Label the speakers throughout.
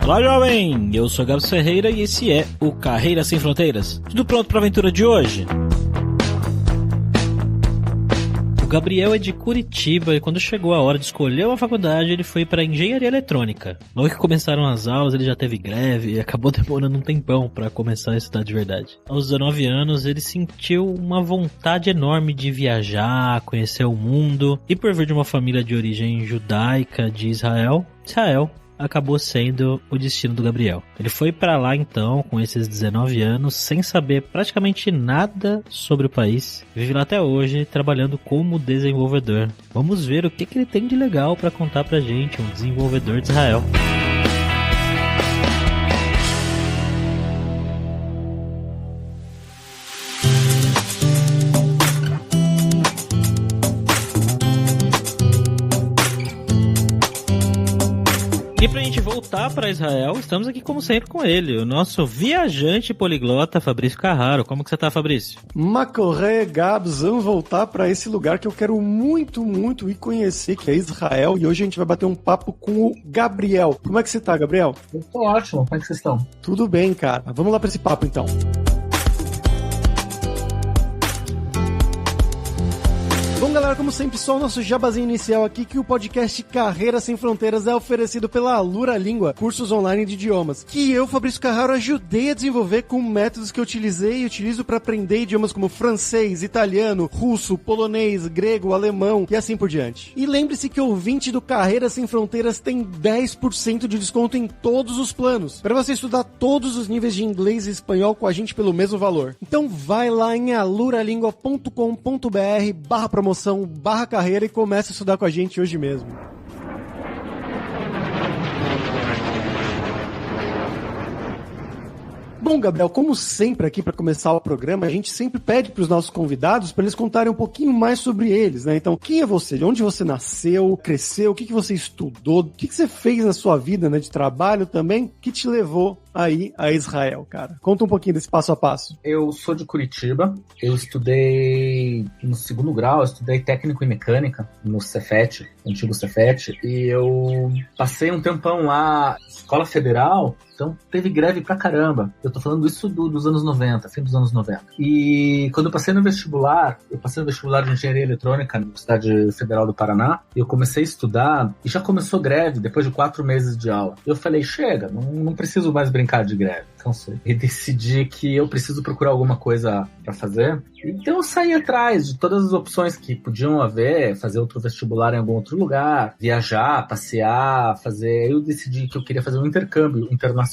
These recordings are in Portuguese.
Speaker 1: Olá, jovem! Eu sou Gabs Ferreira e esse é o Carreira Sem Fronteiras. Tudo pronto para a aventura de hoje? O Gabriel é de Curitiba e quando chegou a hora de escolher uma faculdade, ele foi para Engenharia Eletrônica. Logo que começaram as aulas, ele já teve greve e acabou demorando um tempão para começar a estudar de verdade. Aos 19 anos, ele sentiu uma vontade enorme de viajar, conhecer o mundo, e por vir de uma família de origem judaica de Israel acabou sendo o destino do Gabriel. Ele foi pra lá então, com esses 19 anos, sem saber praticamente nada sobre o país. Vive lá até hoje, trabalhando como desenvolvedor. Vamos ver o que ele tem de legal pra contar pra gente, um desenvolvedor de Israel. E pra gente voltar para Israel, estamos aqui como sempre com ele, o nosso viajante poliglota Fabrício Carraro. Como que você tá, Fabrício?
Speaker 2: Macorré, Gabs, vamos voltar para esse lugar que eu quero muito ir conhecer, que é Israel. E hoje a gente vai bater um papo com o Gabriel. Como é que você tá, Gabriel?
Speaker 3: Eu tô ótimo, como é que vocês estão?
Speaker 2: Tudo bem, cara. Vamos lá para esse papo então. Bom, galera, como sempre, só o nosso jabazinho inicial aqui, que o podcast Carreira Sem Fronteiras é oferecido pela Alura Língua, cursos online de idiomas, que eu, Fabrício Carraro, ajudei a desenvolver com métodos que eu utilizei e utilizo para aprender idiomas como francês, italiano, russo, polonês, grego, alemão e assim por diante. E lembre-se que o ouvinte do Carreira Sem Fronteiras tem 10% de desconto em todos os planos, para você estudar todos os níveis de inglês e espanhol com a gente pelo mesmo valor. Então vai lá em aluralingua.com.br/promoção/carreira e começa a estudar com a gente hoje mesmo. Bom, Gabriel, como sempre aqui para começar o programa, a gente sempre pede para os nossos convidados para eles contarem um pouquinho mais sobre eles, né? Então, quem é você? De onde você nasceu, cresceu, o que você estudou, o que você fez na sua vida, né, de trabalho também, que te levou aí a Israel, cara? Conta um pouquinho desse passo a passo.
Speaker 3: Eu sou de Curitiba, eu estudei no segundo grau, eu estudei técnico em mecânica no Cefet, antigo Cefet, e eu passei um tempão lá, escola federal. Então teve greve pra caramba. Eu tô falando isso dos anos 90, fim dos anos 90. E quando eu passei no vestibular de Engenharia Eletrônica na Universidade Federal do Paraná, eu comecei a estudar e já começou greve depois de 4 meses de aula. Eu falei, chega, não preciso mais brincar de greve. Cansei. E decidi que eu preciso procurar alguma coisa pra fazer. Então eu saí atrás de todas as opções que podiam haver, fazer outro vestibular em algum outro lugar, viajar, passear, fazer. Eu decidi que eu queria fazer um intercâmbio internacional.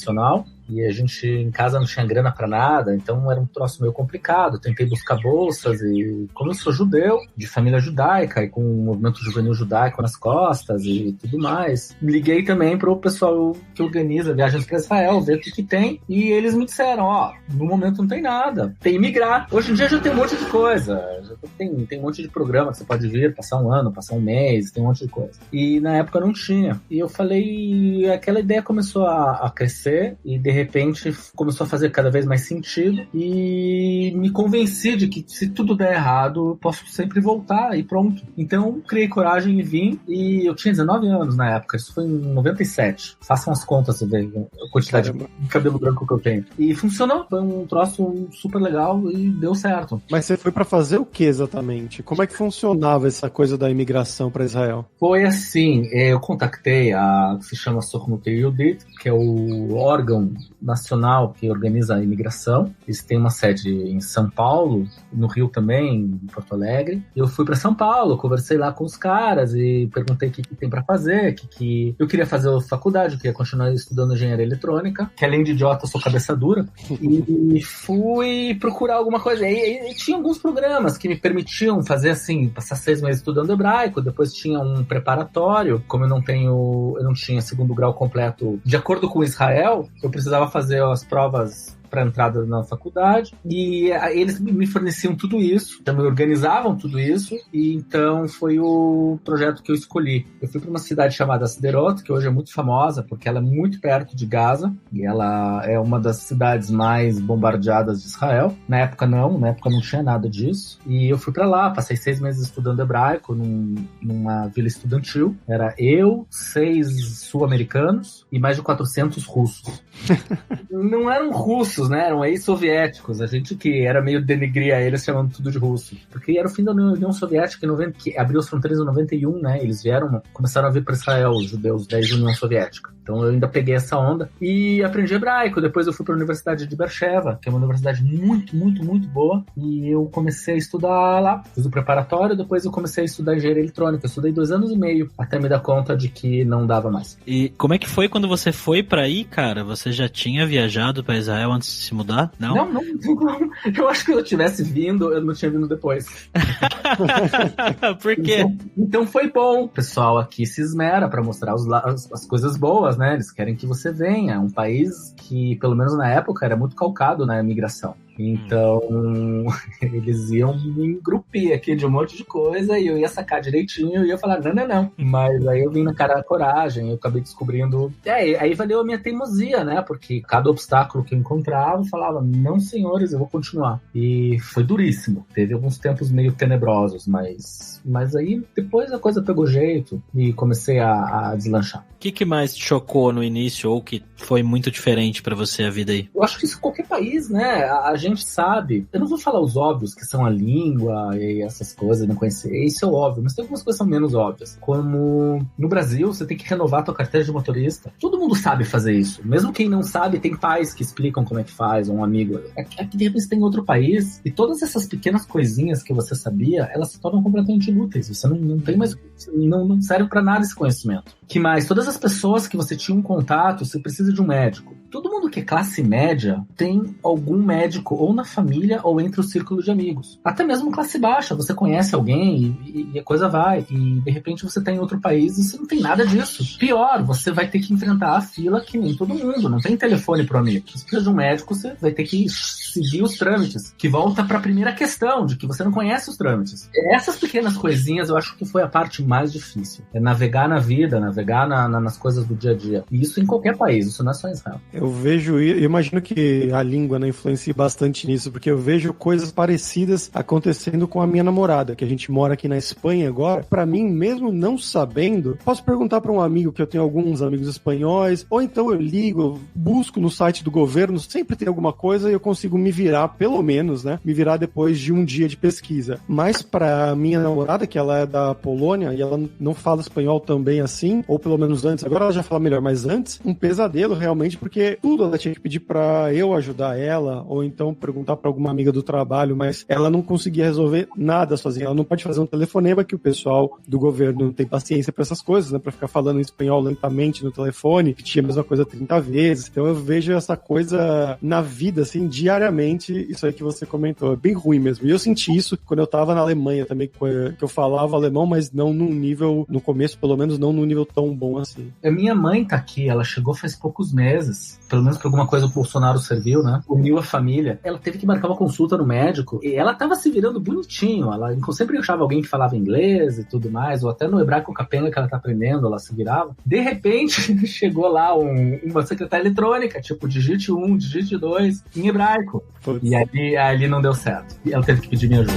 Speaker 3: E a gente em casa não tinha grana pra nada, então era um troço meio complicado. Tentei buscar bolsas e, como eu sou judeu, de família judaica e com um movimento juvenil judaico nas costas e tudo mais, liguei também pro pessoal que organiza viagens pra Israel, ver o que tem. E eles me disseram, no momento não tem nada, tem migrar. Hoje em dia já tem um monte de coisa, já tem um monte de programa que você pode vir, passar um ano, passar um mês, tem um monte de coisa. E na época não tinha. E eu falei, aquela ideia começou a crescer e de repente começou a fazer cada vez mais sentido e me convenci de que se tudo der errado eu posso sempre voltar e pronto. Então criei coragem e vim, e eu tinha 19 anos na época, isso foi em 97. Façam as contas e vejam a quantidade de cabelo branco que eu tenho. E funcionou, foi um troço super legal e deu certo.
Speaker 2: Mas você foi pra fazer o que exatamente? Como é que funcionava essa coisa da imigração pra Israel?
Speaker 3: Foi assim, eu contatei a que se chama Sochnut Yehudit, que é o órgão nacional que organiza a imigração. Eles têm uma sede em São Paulo, no Rio também, em Porto Alegre. Eu fui para São Paulo, conversei lá com os caras e perguntei o que tem para fazer, que eu queria fazer faculdade, eu queria continuar estudando engenharia eletrônica, que além de idiota eu sou cabeça dura, e fui procurar alguma coisa. E tinha alguns programas que me permitiam fazer assim, passar 6 meses estudando hebraico, depois tinha um preparatório. Como eu não tinha segundo grau completo de acordo com Israel, eu precisava fazer as provas para entrada na faculdade, e eles me forneciam tudo isso, também organizavam tudo isso, e então foi o projeto que eu escolhi. Eu fui para uma cidade chamada Sderot, que hoje é muito famosa, porque ela é muito perto de Gaza, e ela é uma das cidades mais bombardeadas de Israel. Na época não tinha nada disso, e eu fui para lá, passei 6 meses estudando hebraico numa vila estudantil. Era eu, 6 sul-americanos e mais de 400 russos. Não eram russos, né? Eram ex-soviéticos. A gente que era meio denegria eles chamando tudo de russo. Porque era o fim da União Soviética, que abriu as fronteiras em 91, né? Eles começaram a vir para Israel, os judeus da União Soviética. Então eu ainda peguei essa onda e aprendi hebraico. Depois eu fui para a Universidade de Beersheba, que é uma universidade muito, muito, muito boa. E eu comecei a estudar lá. Fiz o preparatório, depois eu comecei a estudar engenharia eletrônica. Eu estudei 2 anos e meio até me dar conta de que não dava mais.
Speaker 1: E como é que foi quando você foi pra aí, cara? Você já tinha viajado pra Israel antes de se mudar? Não.
Speaker 3: Eu acho que se eu tivesse vindo, eu não tinha vindo depois.
Speaker 1: Por quê?
Speaker 3: Então foi bom. O pessoal aqui se esmera pra mostrar as coisas boas, né? Eles querem que você venha. É um país que, pelo menos na época, era muito calcado na imigração. Então, eles iam me engrupir aqui de um monte de coisa e eu ia sacar direitinho e ia falar, não. Mas aí eu vim na cara da coragem, eu acabei descobrindo... Aí valeu a minha teimosia, né? Porque cada obstáculo que eu encontrava, eu falava, não, senhores, eu vou continuar. E foi duríssimo. Teve alguns tempos meio tenebrosos, mas aí depois a coisa pegou jeito e comecei a deslanchar.
Speaker 1: O que mais te chocou no início ou que foi muito diferente pra você a vida aí?
Speaker 3: Eu acho que isso em qualquer país, né? A gente sabe, eu não vou falar os óbvios, que são a língua e essas coisas, não conhecer, isso é óbvio, mas tem algumas coisas que são menos óbvias. Como no Brasil, você tem que renovar a tua carteira de motorista. Todo mundo sabe fazer isso. Mesmo quem não sabe, tem pais que explicam como é que faz, um amigo. Aqui de repente tem outro país, e todas essas pequenas coisinhas que você sabia, elas se tornam completamente inúteis. Você não tem mais, não serve pra nada esse conhecimento. Que mais? Todas as pessoas que você tinha um contato, você precisa de um médico. Todo mundo que é classe média tem algum médico ou na família ou entre o círculo de amigos. Até mesmo classe baixa, você conhece alguém e a coisa vai. E de repente você tá em outro país e você não tem nada disso. Pior, você vai ter que enfrentar a fila que nem todo mundo. Não tem telefone pro amigo. Se você precisa de um médico, você vai ter que seguir os trâmites. Que volta pra primeira questão, de que você não conhece os trâmites. Essas pequenas coisinhas eu acho que foi a parte mais difícil. É navegar na vida, navegar nas coisas do dia a dia. E isso em qualquer país, isso não é só em Israel.
Speaker 2: Eu imagino que a língua, né, influencia bastante nisso, porque eu vejo coisas parecidas acontecendo com a minha namorada, que a gente mora aqui na Espanha agora. Pra mim, mesmo não sabendo, posso perguntar pra um amigo, que eu tenho alguns amigos espanhóis, ou então eu ligo, eu busco no site do governo, sempre tem alguma coisa e eu consigo me virar, pelo menos, né, me virar depois de um dia de pesquisa. Mas pra minha namorada, que ela é da Polônia, e ela não fala espanhol também assim, ou pelo menos antes, agora ela já fala melhor, mas antes, um pesadelo realmente, porque tudo ela tinha que pedir pra eu ajudar ela, ou então perguntar pra alguma amiga do trabalho, mas ela não conseguia resolver nada sozinha. Ela não pode fazer um telefonema, que o pessoal do governo não tem paciência pra essas coisas, né, pra ficar falando em espanhol lentamente no telefone, que tinha a mesma coisa 30 vezes. Então eu vejo essa coisa na vida, assim, diariamente, isso aí que você comentou, é bem ruim mesmo. E eu senti isso quando eu tava na Alemanha também, que eu falava alemão, mas não num nível, no começo pelo menos, não num nível tão bom assim.
Speaker 3: A minha mãe tá aqui, ela chegou faz poucos meses, pelo menos por alguma coisa o Bolsonaro serviu, né? Uniu a família. Ela teve que marcar uma consulta no médico e ela tava se virando bonitinho. Ela sempre achava alguém que falava inglês e tudo mais, ou até no hebraico capenga que ela tá aprendendo, ela se virava. De repente, chegou lá uma secretária eletrônica, tipo, digite 1, digite 2, em hebraico. Putz. E ali não deu certo. E ela teve que pedir minha ajuda.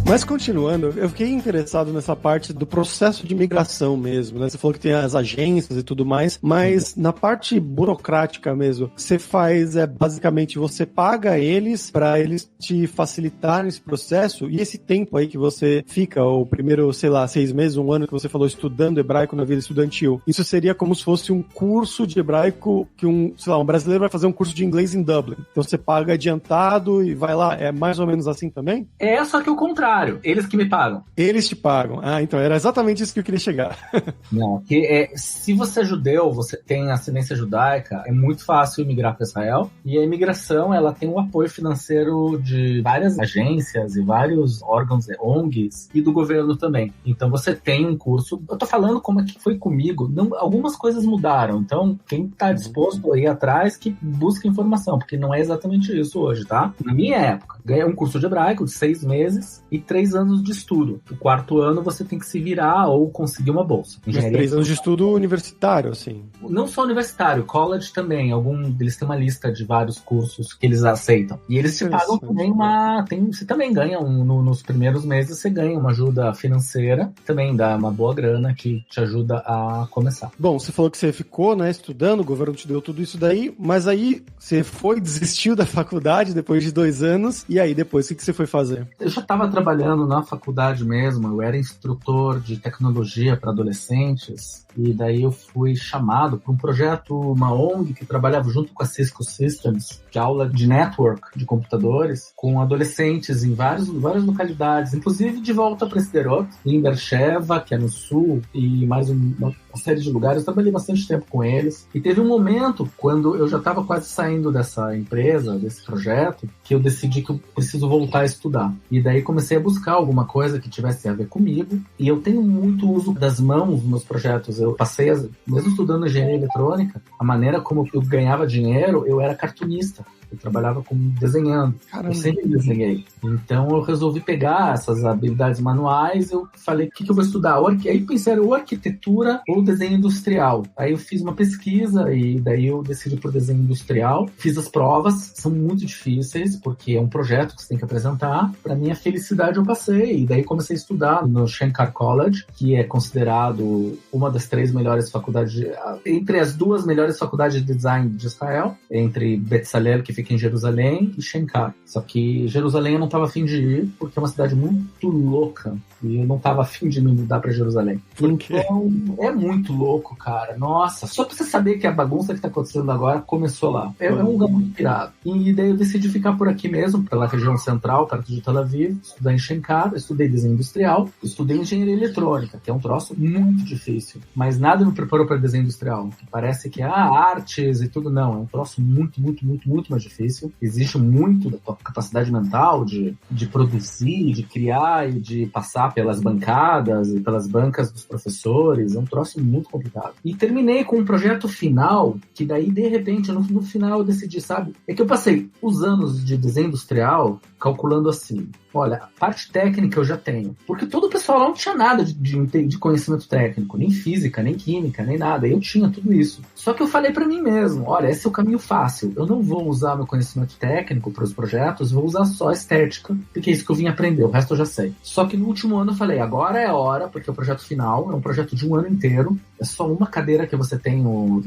Speaker 2: Mas continuando, eu fiquei interessado nessa parte do processo de migração mesmo, né? Você falou que tem as agências e tudo mais, mas na parte burocrática mesmo, você faz, basicamente, você paga eles para eles te facilitarem esse processo, e esse tempo aí que você fica, o primeiro, sei lá, 6 meses, 1 ano que você falou estudando hebraico na vida estudantil, isso seria como se fosse um curso de hebraico que um brasileiro vai fazer um curso de inglês em Dublin. Então você paga adiantado e vai lá, é mais ou menos assim também?
Speaker 3: É, só que o contrário. universitário, eles que me pagam.
Speaker 2: Eles te pagam. Ah, então era exatamente isso que eu queria chegar.
Speaker 3: Não, que se você é judeu, você tem ascendência judaica, é muito fácil migrar para Israel. E a imigração, ela tem o apoio financeiro de várias agências e vários órgãos, ONGs, e do governo também. Então você tem um curso. Eu tô falando como é que foi comigo. Não, algumas coisas mudaram. Então, quem tá disposto a ir atrás, que busca informação, porque não é exatamente isso hoje, tá? Na minha época, ganhei um curso de hebraico de 6 meses e 3 anos de estudo. O 4º ano você tem que se virar ou conseguir uma bolsa.
Speaker 2: Mas 3 anos de estudo universitário, assim?
Speaker 3: Não só universitário, college também. Eles têm uma lista de vários cursos que eles aceitam. E eles te pagam também você também ganha, nos primeiros meses, você ganha uma ajuda financeira, também dá uma boa grana que te ajuda a começar.
Speaker 2: Bom, você falou que você ficou, né, estudando, o governo te deu tudo isso daí, mas aí você desistiu da faculdade depois de 2 anos, e aí depois o que você foi fazer?
Speaker 3: Eu já estava trabalhando na faculdade mesmo, eu era instrutor de tecnologia para adolescentes, e daí eu fui chamado para um projeto, uma ONG que trabalhava junto com a Cisco Systems, de aula de network de computadores, com adolescentes em várias localidades, inclusive de volta para Sderot, em Beersheva, que é no sul, e mais uma série de lugares. Eu trabalhei bastante tempo com eles. E teve um momento, quando eu já estava quase saindo dessa empresa, desse projeto, que eu decidi que eu preciso voltar a estudar. E daí comecei a buscar alguma coisa que tivesse a ver comigo. E eu tenho muito uso das mãos nos meus projetos. Eu passei, mesmo estudando engenharia eletrônica, a maneira como eu ganhava dinheiro, eu era cartunista. Eu trabalhava desenhando.
Speaker 2: Caramba.
Speaker 3: Eu sempre desenhei. Então eu resolvi pegar essas habilidades manuais. Eu falei, o que eu vou estudar? Aí pensei, ou arquitetura ou desenho industrial. Aí eu fiz uma pesquisa e daí eu decidi por desenho industrial. Fiz as provas, são muito difíceis, porque é um projeto que você tem que apresentar. Para minha felicidade eu passei. E daí comecei a estudar no Shenkar College, que é considerado uma das 3 melhores faculdades, entre as 2 melhores faculdades de design de Israel, entre Betzalel, que fica em Jerusalém, e Shenkar. Só que Jerusalém eu não estava afim de ir, porque é uma cidade muito louca. E eu não estava afim de me mudar para Jerusalém.
Speaker 2: Por quê?
Speaker 3: Então, é muito louco, cara. Nossa, só pra você saber que a bagunça que tá acontecendo agora começou lá. É um lugar muito pirado. E daí eu decidi ficar por aqui mesmo, pela região central, perto de Tel Aviv, estudar em Shenkar, estudei desenho industrial, estudei engenharia eletrônica, que é um troço muito difícil. Mas nada me preparou para desenho industrial, que parece que artes e tudo, não. É um troço muito, muito, muito, muito mais difícil. Existe muito da tua capacidade mental de produzir, de criar e de passar pelas bancadas e pelas bancas dos professores. É um troço muito complicado. E terminei com um projeto final, que daí, de repente, no final eu decidi, sabe? É que eu passei os anos de desenho industrial calculando assim, olha, a parte técnica eu já tenho. Porque todo o pessoal lá não tinha nada de conhecimento técnico, nem física, nem química, nem nada. Eu tinha tudo isso. Só que eu falei pra mim mesmo, olha, esse é o caminho fácil. Eu não vou usar meu conhecimento técnico para os projetos, vou usar só a estética, porque é isso que eu vim aprender, o resto eu já sei. Só que no último ano eu falei, agora é a hora, porque o projeto final é um projeto de um ano inteiro, é só uma cadeira que você tem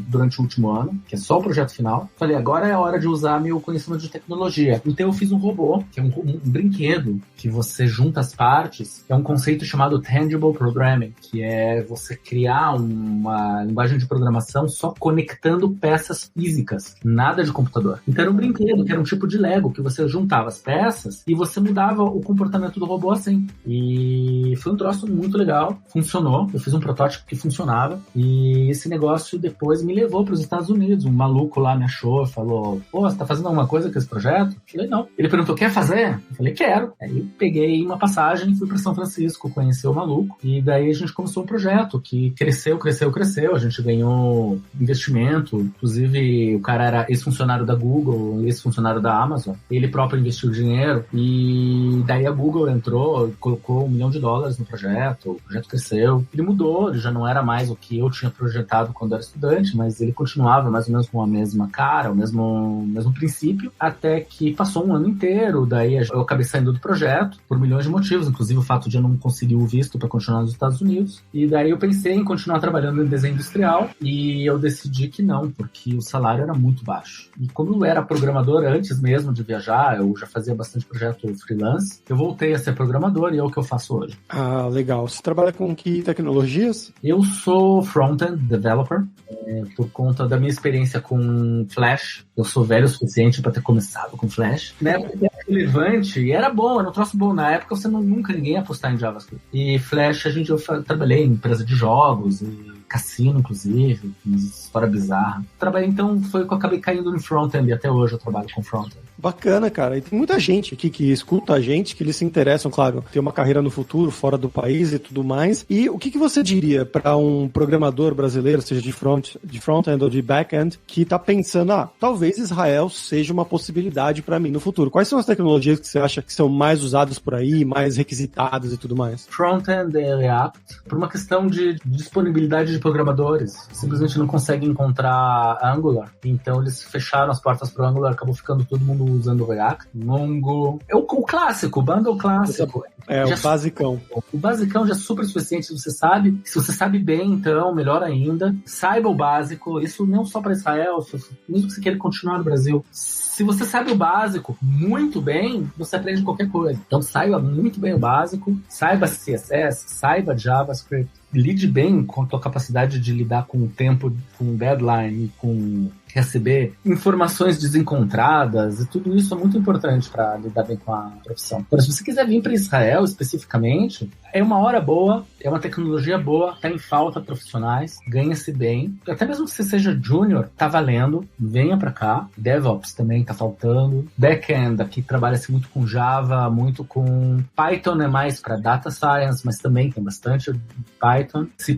Speaker 3: durante o último ano, que é só o projeto final. Falei, agora é a hora de usar meu conhecimento de tecnologia. Então eu fiz um robô, que é um brinquedo, que você junta as partes. É um conceito chamado Tangible Programming, que é você criar uma linguagem de programação só conectando peças físicas, nada de computador. Então era um brinquedo, que era um tipo de Lego, que você juntava as peças e você mudava o comportamento do robô assim. E foi um troço muito legal, funcionou. Eu fiz um protótipo que funcionava e esse negócio depois me levou para os Estados Unidos. Um maluco lá me achou, falou, pô, você tá fazendo alguma coisa com esse projeto? Eu falei, não. Ele perguntou, quer fazer? Eu falei, quero. Aí eu peguei uma passagem e fui para São Francisco conhecer o maluco e daí a gente começou um projeto que cresceu. A gente ganhou investimento, inclusive o cara era ex-funcionário da Google, ex-funcionário da Amazon. Ele próprio investiu dinheiro e daí a Google entrou, colocou $1 milhão no projeto, o projeto cresceu. Ele mudou, ele já não era mais o que eu tinha projetado quando era estudante, mas ele continuava mais ou menos com a mesma cara, o mesmo princípio, até que passou um ano inteiro, daí eu acabei saindo do projeto por milhões de motivos, inclusive o fato de eu não conseguir o visto para continuar nos Estados Unidos, e daí eu pensei em continuar trabalhando em desenho industrial, e eu decidi que não, porque o salário era muito baixo. E como eu era programador antes mesmo de viajar, eu já fazia bastante projeto freelance, eu voltei a ser programador e é o que eu faço hoje.
Speaker 2: Ah, legal. Você trabalha com que tecnologias?
Speaker 3: Eu sou front-end developer, por conta da minha experiência com Flash. Eu sou velho o suficiente para ter começado com Flash. Na época relevante e era bom, era um troço bom. Na época nunca ninguém ia apostar em JavaScript. E Flash, eu trabalhei em empresa de jogos e cassino, inclusive, uma história bizarra. Trabalhei, então, foi que eu acabei caindo no front-end e até hoje eu trabalho com front-end.
Speaker 2: Bacana, cara. E tem muita gente aqui que escuta a gente, que eles se interessam, claro, ter uma carreira no futuro, fora do país e tudo mais. E o que você diria para um programador brasileiro, seja de front-end ou de back-end, que tá pensando, talvez Israel seja uma possibilidade para mim no futuro. Quais são as tecnologias que você acha que são mais usadas por aí, mais requisitadas e tudo mais?
Speaker 3: Front-end é React, por uma questão de disponibilidade de programadores. Simplesmente não conseguem encontrar Angular. Então eles fecharam as portas para o Angular, acabou ficando todo mundo usando o React. Mongo. É o clássico, o bundle clássico.
Speaker 2: O basicão.
Speaker 3: O basicão já é super suficiente, se você sabe. Se você sabe bem, então, melhor ainda. Saiba o básico. Isso não só para Israel, mesmo que você queira continuar no Brasil. Se você sabe o básico muito bem, você aprende qualquer coisa. Então, saiba muito bem o básico. Saiba CSS, saiba JavaScript. Lide bem com a tua capacidade de lidar com o tempo, com deadline, com receber informações desencontradas, e tudo isso é muito importante para lidar bem com a profissão. Então, se você quiser vir para Israel especificamente, é uma hora boa, é uma tecnologia boa, tá em falta profissionais, ganha-se bem. Até mesmo que você seja júnior, tá valendo, venha para cá. DevOps também tá faltando. Backend, aqui trabalha-se muito com Java, muito com Python, é mais para data science, mas também tem bastante Python, C++,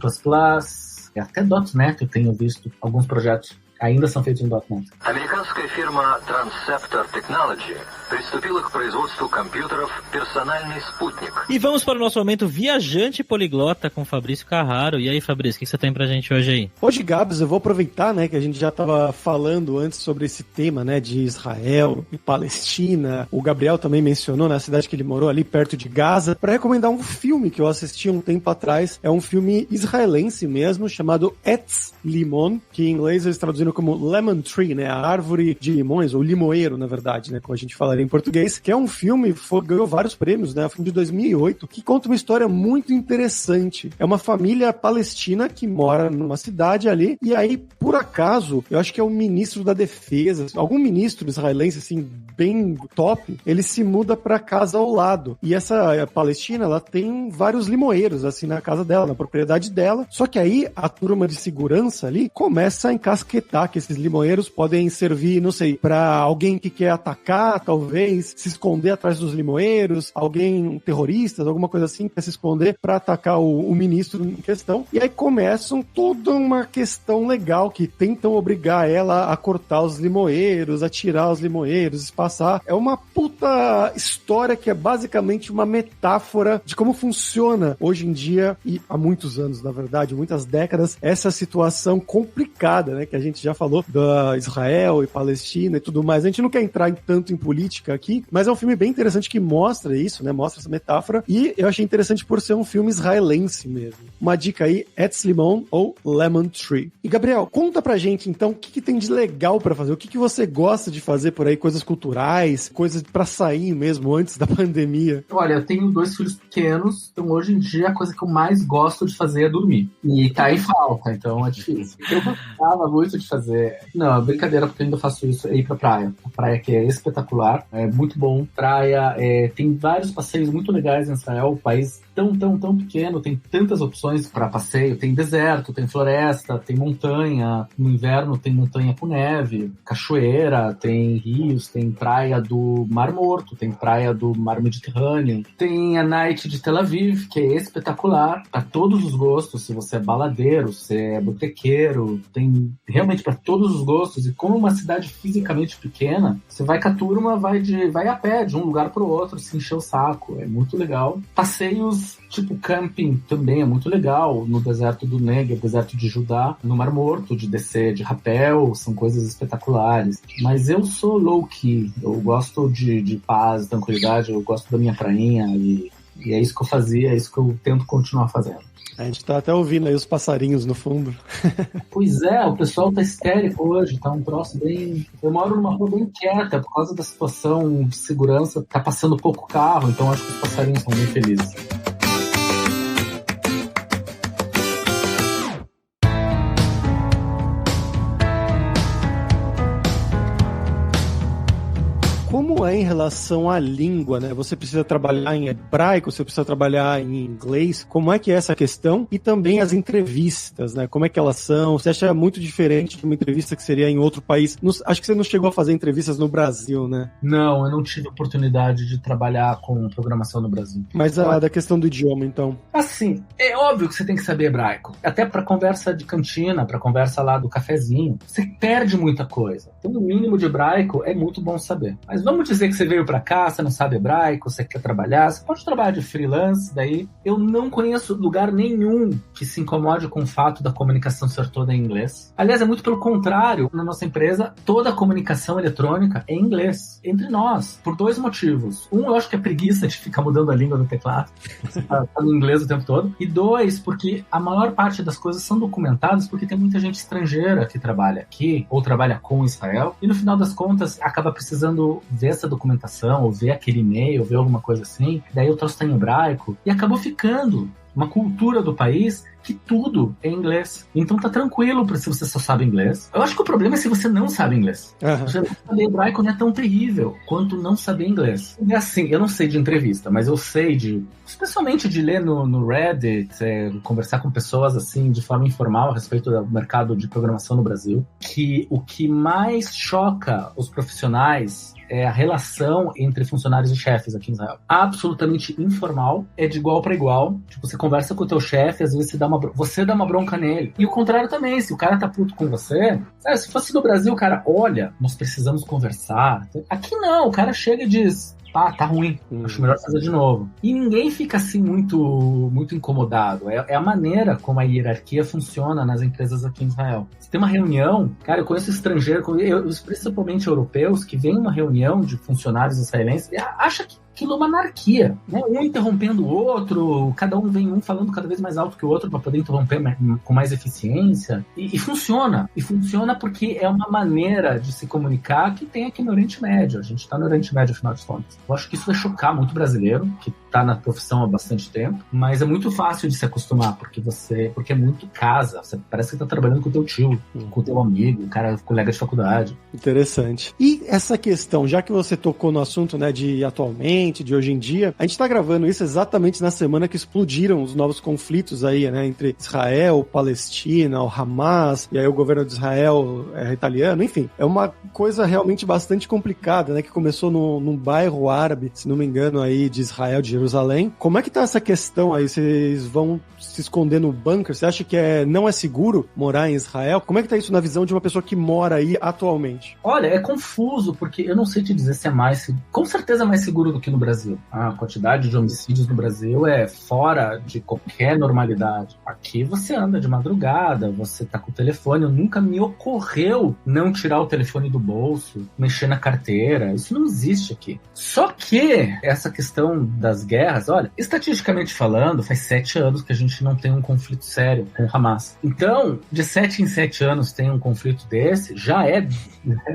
Speaker 3: e até .NET eu tenho visto alguns projetos ainda são feitos em .NET.
Speaker 4: Американская фирма Transceptor Technology приступила к производству компьютеров «Персональный спутник».
Speaker 1: E vamos para o nosso momento viajante poliglota com Fabrício Carraro. E aí, Fabrício, o que você tem pra gente hoje aí?
Speaker 2: Hoje, Gabs, eu vou aproveitar, né, que a gente já estava falando antes sobre esse tema, né, de Israel e Palestina. O Gabriel também mencionou, na cidade que ele morou ali perto de Gaza, para recomendar um filme que eu assisti um tempo atrás. É um filme israelense mesmo, chamado Etz Limon, que em inglês eles traduziram como Lemon Tree, né, a árvore de limões, ou limoeiro, na verdade, né, como a gente falaria em português, que é um filme, ganhou vários prêmios, né, é um filme de 2008, que conta uma história muito interessante. É uma família palestina que mora numa cidade ali, e aí, por acaso, eu acho que é o ministro da defesa, algum ministro israelense, assim, bem top, ele se muda pra casa ao lado. E essa Palestina, ela tem vários limoeiros, assim, na casa dela, na propriedade dela, só que aí a turma de segurança ali começa a encasquetar que esses limoeiros podem servir, não sei, pra alguém que quer atacar, talvez, se esconder atrás dos limoeiros, alguém, terroristas, alguma coisa assim, quer se esconder pra atacar o ministro em questão. E aí começam toda uma questão legal que tentam obrigar ela a cortar os limoeiros, a tirar os limoeiros, espaçar. É uma puta história que é basicamente uma metáfora de como funciona hoje em dia, e há muitos anos, na verdade, muitas décadas, essa situação complicada, né, que a gente já falou da Israel e Palestina e tudo mais. A gente não quer entrar tanto em política aqui, mas é um filme bem interessante que mostra isso, né? Mostra essa metáfora, e eu achei interessante por ser um filme israelense mesmo. Uma dica aí, Etz Limon ou Lemon Tree. E Gabriel, conta pra gente então o que tem de legal pra fazer, o que você gosta de fazer por aí, coisas culturais, coisas pra sair mesmo antes da pandemia.
Speaker 3: Olha, eu tenho 2 filhos pequenos, então hoje em dia a coisa que eu mais gosto de fazer é dormir. E tá em falta, então é difícil. Eu gostava muito de fazer. Não, brincadeira, porque eu ainda faço isso, é ir pra praia. A praia que é espetacular, é muito bom. Praia, tem vários passeios muito legais em Israel, o país tão pequeno, tem tantas opções para passeio, tem deserto, tem floresta, tem montanha, no inverno tem montanha com neve, cachoeira, tem rios, tem praia do Mar Morto, tem praia do Mar Mediterrâneo, tem a Night de Tel Aviv, que é espetacular, para todos os gostos, se você é baladeiro, se é botequeiro, tem realmente para todos os gostos, e como uma cidade fisicamente pequena, você vai com a turma, vai a pé de um lugar para o outro, se encher o saco, é muito legal. Passeios tipo camping também é muito legal, no deserto do Negev, deserto de Judá, no Mar Morto, de descer de rapel, são coisas espetaculares. Mas eu sou low-key, eu gosto de paz, tranquilidade, eu gosto da minha prainha, e é isso que eu fazia, é isso que eu tento continuar fazendo.
Speaker 2: A gente tá até ouvindo aí os passarinhos no fundo.
Speaker 3: Pois é, o pessoal tá histérico hoje, tá um troço bem... Eu moro numa rua bem quieta, por causa da situação de segurança, tá passando pouco carro, então acho que os passarinhos são bem felizes.
Speaker 2: Como como é em relação à língua, né? Você precisa trabalhar em hebraico, você precisa trabalhar em inglês. Como é que é essa questão? E também as entrevistas, né? Como é que elas são? Você acha muito diferente de uma entrevista que seria em outro país? Acho que você não chegou a fazer entrevistas no Brasil, né?
Speaker 3: Não, eu não tive oportunidade de trabalhar com programação no Brasil.
Speaker 2: Mas da questão do idioma, então?
Speaker 3: Assim, é óbvio que você tem que saber hebraico. Até pra conversa de cantina, pra conversa lá do cafezinho. Você perde muita coisa. Então, o mínimo de hebraico é muito bom saber. Mas vamos dizer que você veio pra cá, você não sabe hebraico, você quer trabalhar, você pode trabalhar de freelance, daí eu não conheço lugar nenhum que se incomode com o fato da comunicação ser toda em inglês. Aliás, é muito pelo contrário. Na nossa empresa, toda a comunicação eletrônica é em inglês, entre nós, por 2 motivos. Um, eu acho que é preguiça de ficar mudando a língua do teclado, você tá no inglês o tempo todo. E 2, porque a maior parte das coisas são documentadas porque tem muita gente estrangeira que trabalha aqui, ou trabalha com Israel, e no final das contas acaba precisando ver essa documentação, ou ver aquele e-mail, ou ver alguma coisa assim, daí o troço tá em hebraico, e acabou ficando uma cultura do país que tudo é inglês. Então tá tranquilo se você só sabe inglês. Eu acho que o problema é se você não sabe inglês. Você não saber hebraico não é tão terrível quanto não saber inglês. É assim, eu não sei de entrevista, mas eu sei especialmente de ler no Reddit, conversar com pessoas assim, de forma informal a respeito do mercado de programação no Brasil, que o que mais choca os profissionais é a relação entre funcionários e chefes aqui em Israel. Absolutamente informal, é de igual para igual. Tipo, você conversa com o teu chefe, às vezes você dá uma bronca nele. E o contrário também, se o cara tá puto com você, se fosse no Brasil, o cara, olha, nós precisamos conversar. Aqui não, o cara chega e diz, tá ruim, acho melhor fazer de novo. E ninguém fica assim muito incomodado. É a maneira como a hierarquia funciona nas empresas aqui em Israel. Você tem uma reunião, cara, eu conheço estrangeiros, principalmente europeus, que vem uma reunião de funcionários israelenses e acha que aquilo é uma anarquia, né? Um interrompendo o outro, cada um vem falando cada vez mais alto que o outro para poder interromper com mais eficiência. E funciona. E funciona porque é uma maneira de se comunicar que tem aqui no Oriente Médio. A gente está no Oriente Médio, afinal de contas. Eu acho que isso vai chocar muito brasileiro, que está na profissão há bastante tempo, mas é muito fácil de se acostumar, porque é muito casa. Você parece que está trabalhando com o teu tio, com o teu amigo, o cara, colega de faculdade.
Speaker 2: Interessante. E essa questão, já que você tocou no assunto, né, de atualmente, de hoje em dia, a gente tá gravando isso exatamente na semana que explodiram os novos conflitos aí, né, entre Israel, Palestina, o Hamas, e aí o governo de Israel é italiano, enfim, é uma coisa realmente bastante complicada, né, que começou num bairro árabe, se não me engano, aí de Israel, de Jerusalém. Como é que tá essa questão aí? Vocês vão se esconder no bunker? Você acha que não é seguro morar em Israel? Como é que tá isso na visão de uma pessoa que mora aí atualmente?
Speaker 3: Olha, é confuso, porque eu não sei te dizer se é com certeza é mais seguro do que no Brasil. A quantidade de homicídios no Brasil é fora de qualquer normalidade. Aqui você anda de madrugada, você tá com o telefone, nunca me ocorreu não tirar o telefone do bolso, mexer na carteira, isso não existe aqui. Só que essa questão das guerras, olha, estatisticamente falando, faz 7 anos que a gente não tem um conflito sério com o Hamas. Então, de 7 em 7 anos tem um conflito desse, já é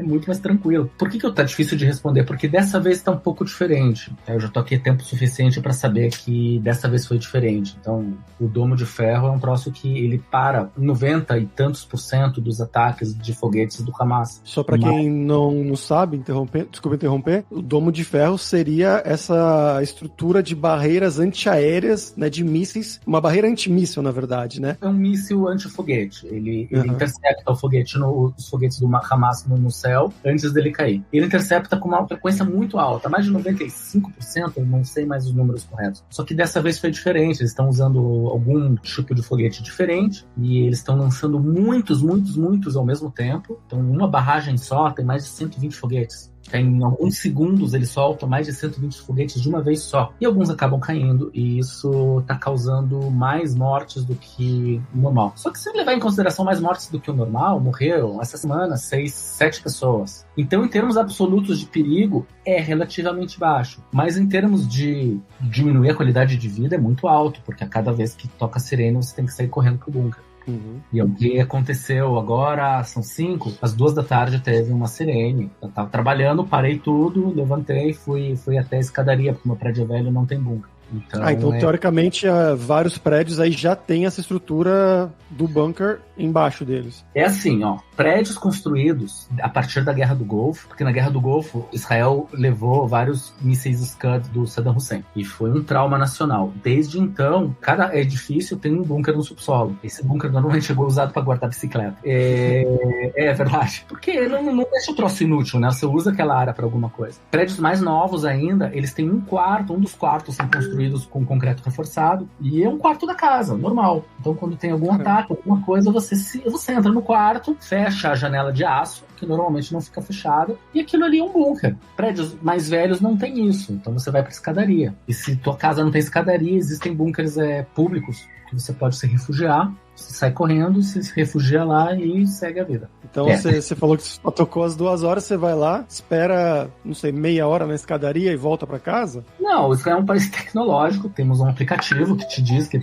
Speaker 3: muito mais tranquilo. Por que tá difícil de responder? Porque dessa vez tá um pouco diferente. Eu já tô aqui tempo suficiente para saber que dessa vez foi diferente. Então, o Domo de Ferro é um troço que ele para 90 e tantos % dos ataques de foguetes do Hamas.
Speaker 2: Só para quem não sabe, desculpa interromper, o Domo de Ferro seria essa estrutura de barreiras antiaéreas, né, de mísseis, uma barreira antimíssil, na verdade, né?
Speaker 3: É um míssil antifoguete. Ele intercepta os foguetes do Hamas no céu antes dele cair. Ele intercepta com uma frequência muito alta, mais de 95%, eu não sei mais os números corretos. Só que dessa vez foi diferente, eles estão usando algum tipo de foguete diferente e eles estão lançando muitos ao mesmo tempo. Então, uma barragem só tem mais de 120 foguetes. Em alguns segundos eles soltam mais de 120 foguetes de uma vez só. E alguns acabam caindo, e isso está causando mais mortes do que o normal. Só que se levar em consideração mais mortes do que o normal, morreram essa semana 7 pessoas. Então, em termos absolutos de perigo, é relativamente baixo. Mas em termos de diminuir a qualidade de vida, é muito alto, porque a cada vez que toca a sirene, você tem que sair correndo pro bunker. E o que aconteceu agora, são 5, às 2 da tarde teve uma sirene. Eu tava trabalhando, parei tudo, levantei, fui até a escadaria, porque meu prédio velho não tem bunker.
Speaker 2: Então teoricamente, vários prédios aí já tem essa estrutura do bunker embaixo deles.
Speaker 3: É assim, prédios construídos a partir da Guerra do Golfo, porque na Guerra do Golfo, Israel levou vários mísseis Scud do Saddam Hussein, e foi um trauma nacional. Desde então, cada edifício tem um bunker no subsolo. Esse bunker normalmente chegou usado para guardar bicicleta. É verdade. Porque não deixa o troço inútil, né? Você usa aquela área para alguma coisa. Prédios mais novos ainda, eles têm um dos quartos são construídos com concreto reforçado, e é um quarto da casa, normal. Então, quando tem algum ataque, alguma coisa, você entra no quarto, fecha a janela de aço, que normalmente não fica fechada, e aquilo ali é um bunker. Prédios mais velhos não tem isso, então você vai para escadaria. E se tua casa não tem escadaria, existem bunkers públicos que você pode se refugiar. Você sai correndo, se refugia lá e segue a vida.
Speaker 2: Então você falou que só tocou as 2 horas, você vai lá, espera, não sei, meia hora na escadaria e volta pra casa?
Speaker 3: Não, isso é um país tecnológico, temos um aplicativo que te diz que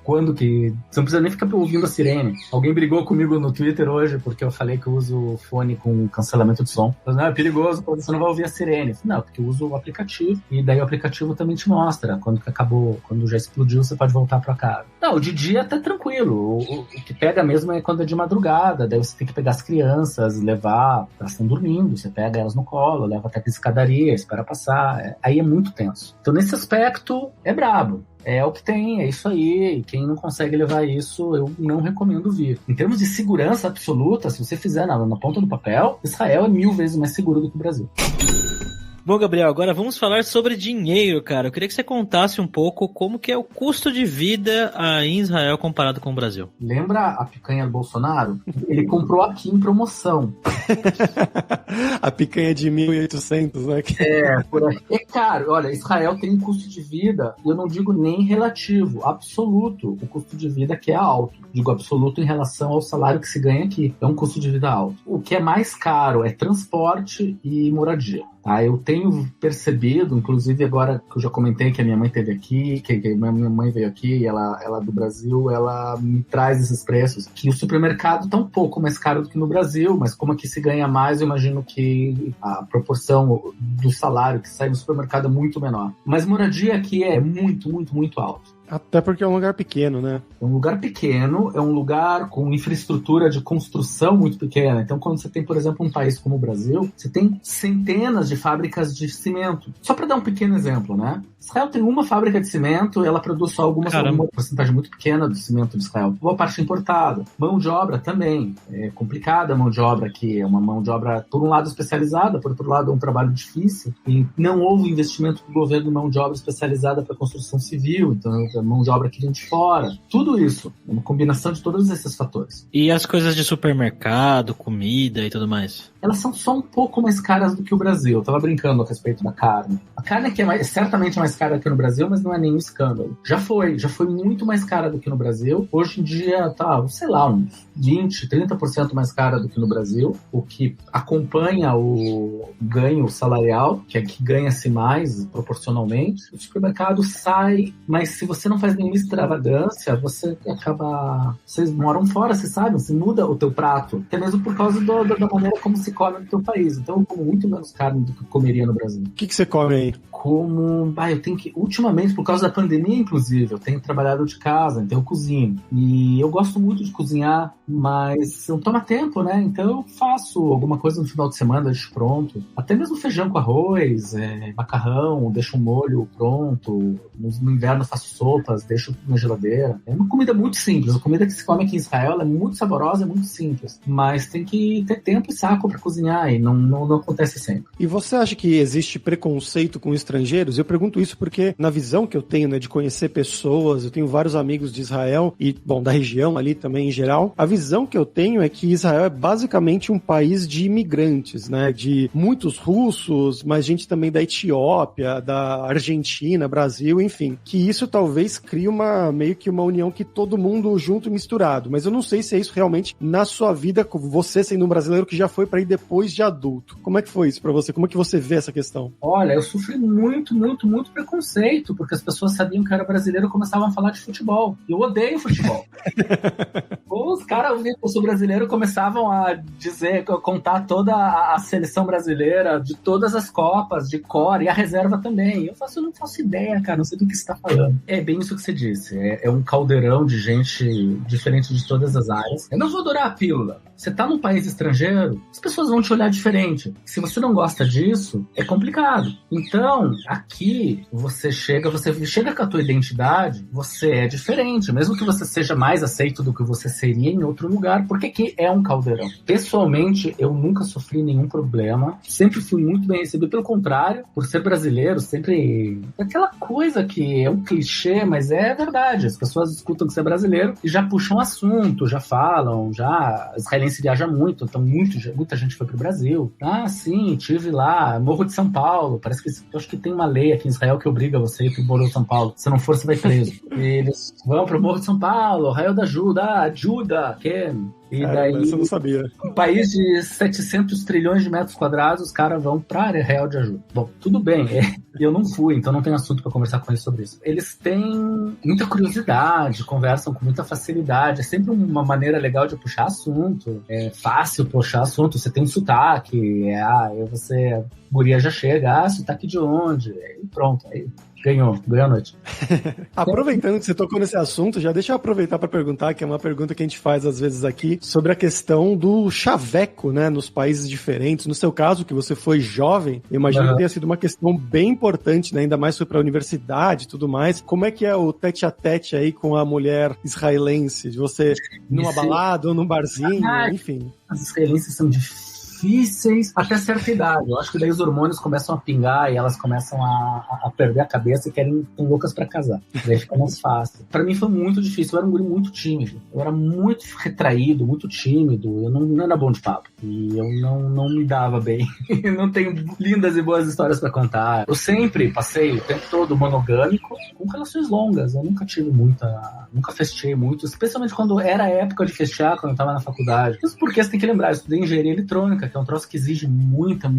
Speaker 3: quando que... Você não precisa nem ficar ouvindo a sirene. Alguém brigou comigo no Twitter hoje porque eu falei que eu uso fone com cancelamento de som. Falei, não, é perigoso, você não vai ouvir a sirene. Não, porque eu uso o aplicativo, e daí o aplicativo também te mostra quando que acabou, quando já explodiu, você pode voltar pra casa. Não, de dia até tranquilo. O que pega mesmo é quando é de madrugada, daí você tem que pegar as crianças, levar, elas estão dormindo, você pega elas no colo, leva até a escadaria, espera passar, aí é muito tenso. Então nesse aspecto é brabo. É o que tem, é isso aí. E quem não consegue levar isso, eu não recomendo vir. Em termos de segurança absoluta, se você fizer na ponta do papel, Israel é 1000 vezes mais seguro do que o Brasil.
Speaker 1: Bom, Gabriel, agora vamos falar sobre dinheiro, cara. Eu queria que você contasse um pouco como que é o custo de vida em Israel comparado com o Brasil.
Speaker 3: Lembra a picanha do Bolsonaro? Ele comprou aqui em promoção.
Speaker 2: A picanha de 1.800, né?
Speaker 3: Por aí. É caro. Olha, Israel tem um custo de vida, eu não digo nem relativo, absoluto. O custo de vida que é alto. Digo absoluto em relação ao salário que se ganha aqui. É um custo de vida alto. O que é mais caro é transporte e moradia. Eu tenho percebido, inclusive agora que eu já comentei que a minha mãe esteve aqui, que a minha mãe veio aqui, ela do Brasil, ela me traz esses preços, que o supermercado está um pouco mais caro do que no Brasil, mas como aqui se ganha mais, eu imagino que a proporção do salário que sai no supermercado é muito menor. Mas moradia aqui é muito, muito, muito alto.
Speaker 2: Até porque é um lugar pequeno, né?
Speaker 3: É um lugar pequeno, é um lugar com infraestrutura de construção muito pequena. Então, quando você tem, por exemplo, um país como o Brasil, você tem centenas de fábricas de cimento. Só para dar um pequeno exemplo, né? Israel tem uma fábrica de cimento e ela produz só uma porcentagem muito pequena do cimento de Israel. Boa parte importada. Mão de obra também. É complicada a mão de obra aqui. É uma mão de obra, por um lado, especializada, por outro lado, é um trabalho difícil. E não houve investimento do governo em mão de obra especializada para construção civil. Então, a mão de obra que vem de fora. Tudo isso. É uma combinação de todos esses fatores.
Speaker 1: E as coisas de supermercado, comida e tudo mais?
Speaker 3: Elas são só um pouco mais caras do que o Brasil. Eu tava brincando a respeito da carne. A carne aqui é certamente mais cara que no Brasil, mas não é nenhum escândalo. Já foi muito mais cara do que no Brasil. Hoje em dia sei lá, uns 20, 30% mais cara do que no Brasil, o que acompanha o ganho salarial, que aqui ganha-se mais proporcionalmente. O supermercado sai, mas se você não faz nenhuma extravagância, você acaba... Vocês moram fora, você sabe, você muda o teu prato, até mesmo por causa da maneira como se come no teu país. Então eu como muito menos carne do que eu comeria no Brasil.
Speaker 2: O que você come aí?
Speaker 3: Eu tenho que... Ultimamente, por causa da pandemia, inclusive, eu tenho trabalhado de casa, então eu cozinho. E eu gosto muito de cozinhar, mas não toma tempo, né? Então eu faço alguma coisa no final de semana, deixo pronto. Até mesmo feijão com arroz, macarrão, deixo um molho pronto. No inverno faço sopas, deixo na geladeira. É uma comida muito simples. A comida que se come aqui em Israel é muito saborosa, é muito simples. Mas tem que ter tempo e saco para cozinhar, e não acontece sempre.
Speaker 2: E você acha que existe preconceito com estrangeiros? Eu pergunto isso porque, na visão que eu tenho, né, de conhecer pessoas, eu tenho vários amigos de Israel e, da região ali também em geral, a visão que eu tenho é que Israel é basicamente um país de imigrantes, né, de muitos russos, mas gente também da Etiópia, da Argentina, Brasil, enfim, que isso talvez crie meio que uma união que todo mundo junto e misturado, mas eu não sei se é isso realmente na sua vida, você sendo um brasileiro que já foi para ir depois de adulto. Como é que foi isso para você? Como é que você vê essa questão?
Speaker 3: Olha, eu sofri muito, muito, muito preconceito, porque as pessoas sabiam que eu era brasileiro e começavam a falar de futebol. Eu odeio futebol. Os caras, ouvindo o Sul brasileiro, começavam a contar toda a seleção brasileira, de todas as Copas, de cor, e a reserva também. Eu não faço ideia, cara, não sei do que você tá falando. É bem isso que você disse. É um caldeirão de gente diferente de todas as áreas. Eu não vou adorar a pílula. Você tá num país estrangeiro, as pessoas vão te olhar diferente. Se você não gosta disso, é complicado. Então, aqui, você chega com a tua identidade, você é diferente. Mesmo que você seja mais aceito do que você seria em outro lugar, porque aqui é um caldeirão. Pessoalmente, eu nunca sofri nenhum problema. Sempre fui muito bem recebido. Pelo contrário, por ser brasileiro, sempre... Aquela coisa que é um clichê, mas é verdade. As pessoas escutam que você é brasileiro e já puxam assunto, já falam, já... Israelense viaja muito, então muita gente foi pro Brasil. Ah, sim, tive lá, Morro de São Paulo. Parece que eu acho que tem uma lei aqui em Israel que obriga você a ir pro Morro de São Paulo. Se não for, você vai preso. E eles vão pro Morro de São Paulo, Arraial da Ajuda, ajuda, que... E daí,
Speaker 2: isso eu não sabia.
Speaker 3: Um país de 700 trilhões de metros quadrados, os caras vão pra área real de ajuda. Bom, tudo bem, eu não fui, então não tenho assunto pra conversar com eles sobre isso. Eles têm muita curiosidade, conversam com muita facilidade, é sempre uma maneira legal de puxar assunto, é fácil puxar assunto, você tem um sotaque, você, guria já chega, sotaque de onde? E pronto, aí... Ganhou a noite.
Speaker 2: Aproveitando que você tocou nesse assunto, já deixa eu aproveitar para perguntar, que é uma pergunta que a gente faz às vezes aqui, sobre a questão do chaveco, né, nos países diferentes. No seu caso, que você foi jovem, eu imagino que tenha sido uma questão bem importante, né, ainda mais foi para a universidade e tudo mais. Como é que é o tete-a-tete aí com a mulher israelense? De você numa balada ou num barzinho, enfim.
Speaker 3: As israelenses são difíceis até certa idade. Eu acho que daí os hormônios começam a pingar e elas começam a perder a cabeça e querem tão loucas pra casar. Daí fica mais fácil. Pra mim foi muito difícil. Eu era um guri muito tímido. Eu era muito retraído, muito tímido. Eu não era bom de papo. E eu não me dava bem. Eu não tenho lindas e boas histórias pra contar. Eu sempre passei o tempo todo monogâmico com relações longas. Eu nunca tive nunca festei muito. Especialmente quando era a época de festear, quando eu tava na faculdade. Isso porque você tem que lembrar, eu estudei engenharia eletrônica, que é um troço que exige muita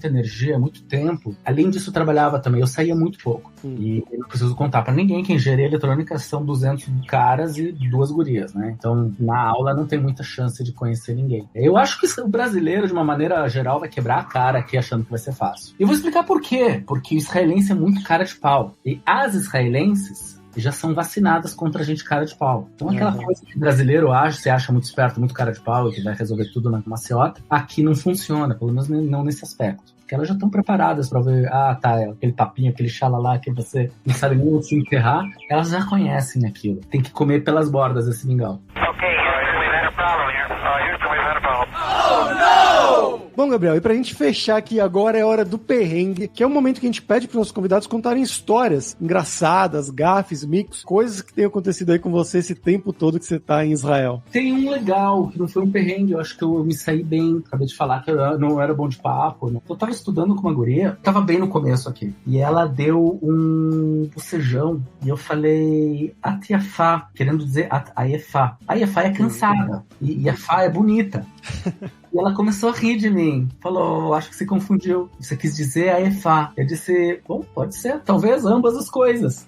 Speaker 3: energia, muito tempo. Além disso, eu trabalhava também. Eu saía muito pouco. E eu não preciso contar pra ninguém que engenharia eletrônica são 200 caras e 2 gurias, né? Então, na aula não tem muita chance de conhecer ninguém. Eu acho que o brasileiro, de uma maneira geral, vai quebrar a cara aqui achando que vai ser fácil. E eu vou explicar por quê. Porque o israelense é muito cara de pau. E as israelenses já são vacinadas contra a gente cara de pau. Então aquela coisa que o brasileiro você acha muito esperto, muito cara de pau e que vai resolver tudo na maciota, aqui não funciona, pelo menos não nesse aspecto. Porque elas já estão preparadas para ver, aquele papinho, aquele xalalá que você não sabe nem onde se enterrar, elas já conhecem aquilo. Tem que comer pelas bordas esse mingau.
Speaker 2: Bom, Gabriel, e pra gente fechar aqui agora é a hora do perrengue, que é um momento que a gente pede pros nossos convidados contarem histórias engraçadas, gafes, micos, coisas que tenham acontecido aí com você esse tempo todo que você tá em Israel.
Speaker 3: Tem um legal, que não foi um perrengue, eu acho que eu me saí bem, acabei de falar que eu não era bom de papo. Eu tava estudando com uma guria, tava bem no começo aqui, e ela deu um bocejão, e eu falei, atiafá, querendo dizer aiefá. Aiefá é cansada, e Yafá é bonita. E ela começou a rir de mim. Falou, acho que se confundiu. Você quis dizer Aefá. Eu disse, bom, pode ser. Talvez ambas as coisas.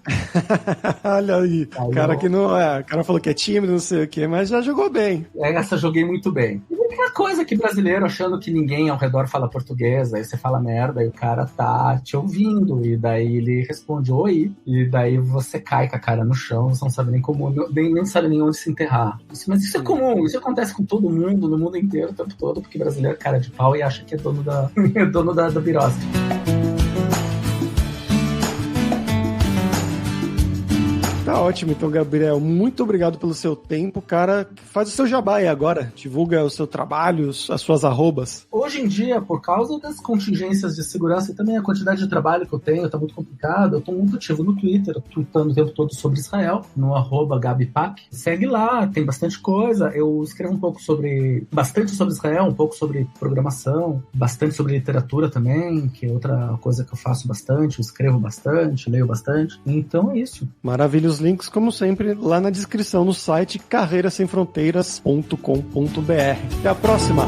Speaker 2: Olha aí. Cara que não o cara falou que é tímido, não sei o quê, mas já jogou bem.
Speaker 3: Essa joguei muito bem. E aquela coisa que brasileiro achando que ninguém ao redor fala português, aí você fala merda e o cara tá te ouvindo. E daí ele responde oi. E daí você cai com a cara no chão, você não sabe nem como, nem sabe nem onde se enterrar. Mas isso é comum, isso acontece com todo mundo, no mundo inteiro, o tempo todo, porque brasileiro é cara de pau e acha que é dono da birosca.
Speaker 2: Tá ótimo, então, Gabriel, muito obrigado pelo seu tempo, cara. Faz o seu jabá aí agora, divulga o seu trabalho, as suas arrobas.
Speaker 3: Hoje em dia, por causa das contingências de segurança e também a quantidade de trabalho que eu tenho, tá muito complicado, eu tô muito ativo no Twitter, eu tô tweetando o tempo todo sobre Israel, no @gabipac. Segue lá, tem bastante coisa, eu escrevo bastante sobre Israel, um pouco sobre programação, bastante sobre literatura também, que é outra coisa que eu faço bastante, eu escrevo bastante, leio bastante, então é isso.
Speaker 2: Maravilha, os links, como sempre, lá na descrição no site carreirasemfronteiras.com.br. Até a próxima!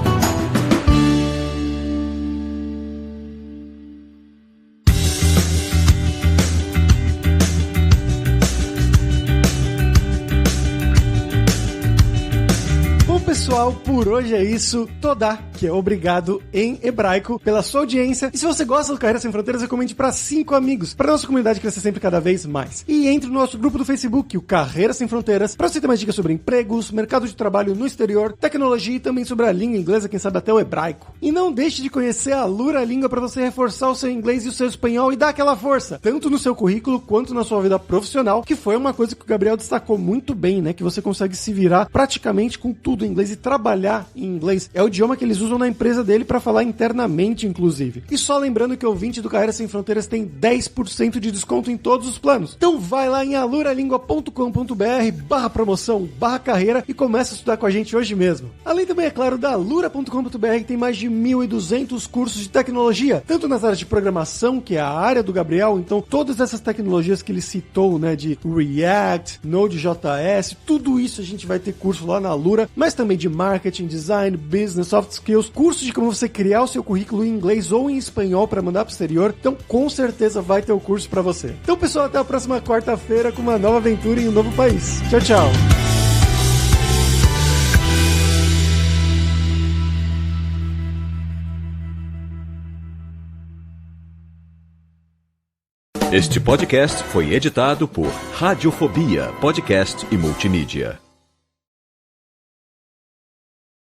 Speaker 2: pessoal, por hoje é isso. Todá, que é obrigado em hebraico, pela sua audiência. E se você gosta do Carreira Sem Fronteiras, recomende para 5 amigos, para nossa comunidade crescer sempre cada vez mais. E entre no nosso grupo do Facebook, o Carreira Sem Fronteiras, para você ter mais dicas sobre empregos, mercado de trabalho no exterior, tecnologia e também sobre a língua inglesa, quem sabe até o hebraico. E não deixe de conhecer a Alura Língua para você reforçar o seu inglês e o seu espanhol e dar aquela força, tanto no seu currículo quanto na sua vida profissional, que foi uma coisa que o Gabriel destacou muito bem, né? Que você consegue se virar praticamente com tudo em inglês e trabalhar em inglês. É o idioma que eles usam na empresa dele para falar internamente, inclusive. E só lembrando que o ouvinte do Carreira Sem Fronteiras tem 10% de desconto em todos os planos. Então vai lá em aluralingua.com.br/promoção/carreira e começa a estudar com a gente hoje mesmo. Além também, é claro, da alura.com.br, que tem mais de 1.200 cursos de tecnologia, tanto nas áreas de programação, que é a área do Gabriel, então todas essas tecnologias que ele citou, né, de React, Node.js, tudo isso a gente vai ter curso lá na Alura, mas também de marketing, design, business, soft skills, cursos de como você criar o seu currículo em inglês ou em espanhol para mandar pro exterior. Então com certeza vai ter o curso para você. Então pessoal, até a próxima quarta-feira com uma nova aventura em um novo país. Tchau, tchau.
Speaker 5: Este podcast foi editado por Radiofobia, podcast e multimídia.